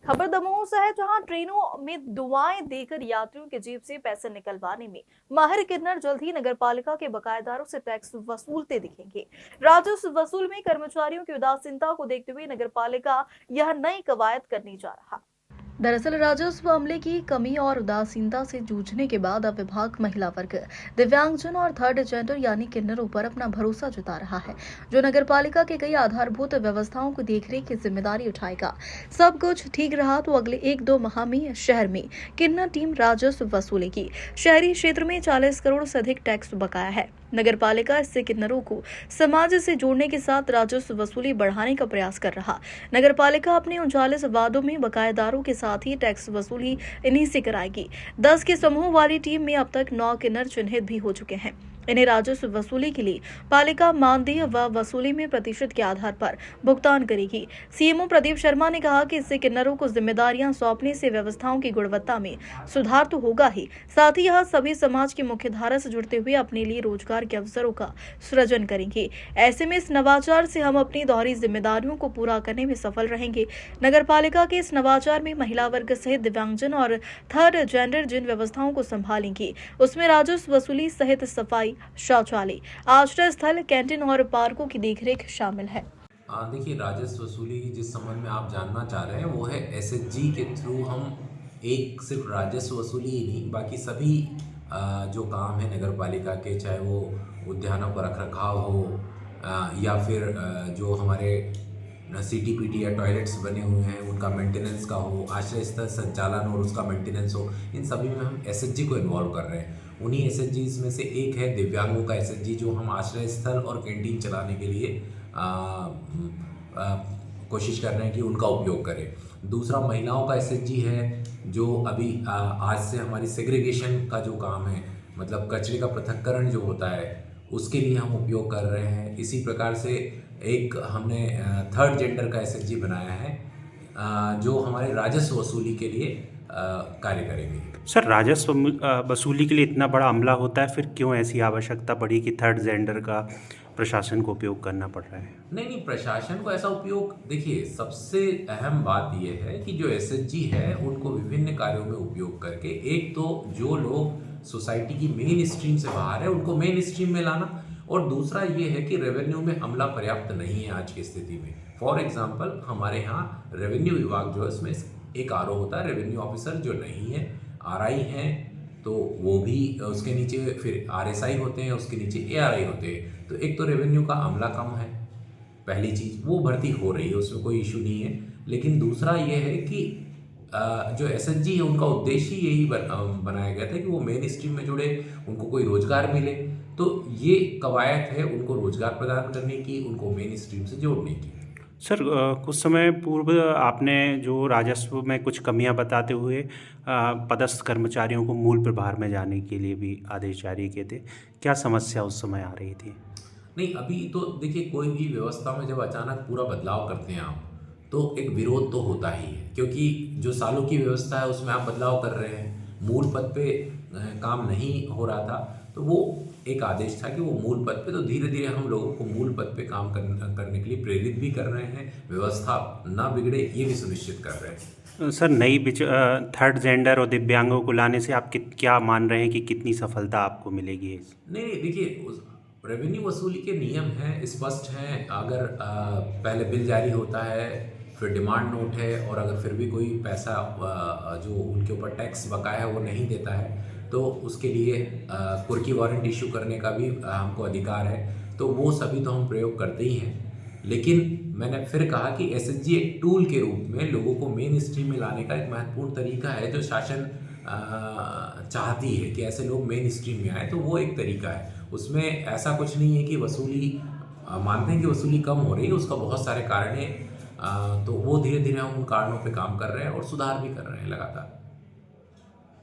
खबर दमोह से है, जहां ट्रेनों में दुआएं देकर यात्रियों के जेब से पैसे निकलवाने में माहिर किन्नर जल्द ही नगरपालिका के बकायेदारों से टैक्स वसूलते दिखेंगे। राजस्व वसूल में कर्मचारियों की उदासीनता को देखते हुए नगरपालिका यह नई कवायद करने जा रहा। दरअसल राजस्व अमले की कमी और उदासीनता से जूझने के बाद अब विभाग महिला वर्ग, दिव्यांगजन और थर्ड जेंडर यानी किन्नरों पर अपना भरोसा जता रहा है, जो नगरपालिका के कई आधारभूत व्यवस्थाओं को देखरेख की जिम्मेदारी उठाएगा। सब कुछ ठीक रहा तो अगले 1-2 माह में शहर में किन्नर टीम राजस्व वसूलेगी। शहरी क्षेत्र में 40 करोड़ से अधिक टैक्स बकाया है। नगरपालिका इससे किन्नरों को समाज से जोड़ने के साथ राजस्व वसूली बढ़ाने का प्रयास कर रहा। नगरपालिका अपने 39 वार्डों में बकायेदारों के साथ ही टैक्स वसूली इन्हीं से कराएगी। 10 के समूह वाली टीम में अब तक 9 किन्नर चिन्हित भी हो चुके हैं। इन्हें राजस्व वसूली के लिए पालिका मानदेय व वसूली में प्रतिशत के आधार पर भुगतान करेगी। सीएमओ प्रदीप शर्मा ने कहा कि इससे किन्नरों को जिम्मेदारियां सौंपने से व्यवस्थाओं की गुणवत्ता में सुधार तो होगा ही, साथ ही यह सभी समाज की मुख्य धारा से जुड़ते हुए अपने लिए रोजगार के अवसरों का सृजन करेंगे। ऐसे में इस नवाचार से हम अपनी दोहरी जिम्मेदारियों को पूरा करने में सफल रहेंगे। नगरपालिका के इस नवाचार में महिला वर्ग सहित दिव्यांगजन और थर्ड जेंडर जिन व्यवस्थाओं को संभालेंगी, उसमें राजस्व वसूली सहित सफाई, शौचालय, आश्रय स्थल, कैंटीन और पार्कों की देखरेख शामिल है। देखिए, राजस्व वसूली जिस संबंध में आप जानना चाह रहे हैं वो है एसएचजी के थ्रू हम एक सिर्फ राजस्व वसूली ही नहीं, बाकी सभी जो काम है नगर पालिका के, चाहे वो उद्यानों का रखरखाव हो या फिर जो हमारे सीटीपीटी या टॉयलेट्स बने हुए हैं उनका मेंटेनेंस का हो, आश्रय स्थल संचालन और उसका मेंटेनेंस हो, इन सभी में हम एसएचजी को इन्वॉल्व कर रहे हैं। उन्हीं एसएचजीज में से एक है दिव्यांगों का एसएचजी, जो हम आश्रय स्थल और कैंटीन चलाने के लिए कोशिश कर रहे हैं कि उनका उपयोग करें। दूसरा महिलाओं का एसएचजी है, जो अभी आज से हमारी सेग्रीगेशन का जो काम है, मतलब कचरे का पृथक्करण जो होता है, उसके लिए हम उपयोग कर रहे हैं। इसी प्रकार से एक हमने थर्ड जेंडर का एसएचजी बनाया है जो हमारे राजस्व वसूली के लिए कार्य करेंगे। सर, राजस्व वसूली के लिए इतना बड़ा अमला होता है, फिर क्यों ऐसी आवश्यकता पड़ी कि थर्ड जेंडर का प्रशासन को उपयोग करना पड़ रहा है? नहीं, प्रशासन को ऐसा उपयोग, देखिए सबसे अहम बात यह है कि जो एसएचजी है उनको विभिन्न कार्यों में उपयोग करके, एक तो जो लोग सोसाइटी की मेन स्ट्रीम से बाहर है उनको मेन स्ट्रीम में लाना, और दूसरा ये है कि रेवेन्यू में अमला पर्याप्त नहीं है आज की स्थिति में। फॉर एग्जांपल, हमारे यहाँ रेवेन्यू विभाग जो है उसमें एक आरओ होता है, रेवेन्यू ऑफिसर जो नहीं है, आरआई हैं तो वो भी, उसके नीचे फिर आरएसआई होते हैं, उसके नीचे एआरआई होते हैं। तो एक तो रेवेन्यू का अमला कम है, पहली चीज़ वो भर्ती हो रही है, उसमें कोई इशू नहीं है। लेकिन दूसरा ये है कि जो एसएचजी है उनका उद्देश्य यही बनाया गया था कि वो मेन स्ट्रीम में जुड़े, उनको कोई रोजगार मिले। तो ये कवायद है उनको रोजगार प्रदान करने की, उनको मेन स्ट्रीम से जोड़ने की। सर, कुछ समय पूर्व आपने जो राजस्व में कुछ कमियां बताते हुए पदस्थ कर्मचारियों को मूल प्रभार में जाने के लिए भी आदेश जारी किए थे। क्या समस्या उस समय आ रही थी? नहीं, अभी तो देखिए, कोई भी व्यवस्था में जब अचानक पूरा बदलाव करते हैं आप, तो एक विरोध तो होता ही है, क्योंकि जो सालों की व्यवस्था है उसमें आप बदलाव कर रहे हैं। मूल पद पे काम नहीं हो रहा था, तो वो एक आदेश था कि वो मूल पद पे, तो धीरे धीरे हम लोगों को मूल पद पे काम करने के लिए प्रेरित भी कर रहे हैं, व्यवस्था ना बिगड़े ये भी सुनिश्चित कर रहे हैं। सर, नई थर्ड जेंडर और दिव्यांगों को लाने से आप क्या मान रहे हैं कि कितनी सफलता आपको मिलेगी? नहीं, देखिए, रेवेन्यू वसूली के नियम हैं, स्पष्ट हैं। अगर पहले बिल जारी होता है, फिर डिमांड नोट है, और अगर फिर भी कोई पैसा जो उनके ऊपर टैक्स बकाया है वो नहीं देता है, तो उसके लिए कुर्की वारंट इशू करने का भी हमको अधिकार है। तो वो सभी तो हम प्रयोग करते ही हैं। लेकिन मैंने फिर कहा कि एसएचजी एक टूल के रूप में लोगों को मेन स्ट्रीम में लाने का एक महत्वपूर्ण तरीका है, जो शासन चाहती है कि ऐसे लोग मेन स्ट्रीम में आए, तो वो एक तरीका है। उसमें ऐसा कुछ नहीं है कि वसूली, मानते हैं कि वसूली कम हो रही है, उसका बहुत सारे कारण हैं। तो वो धीरे धीरे हम उन कारणों पे काम कर रहे हैं और सुधार भी कर रहे हैं लगातार।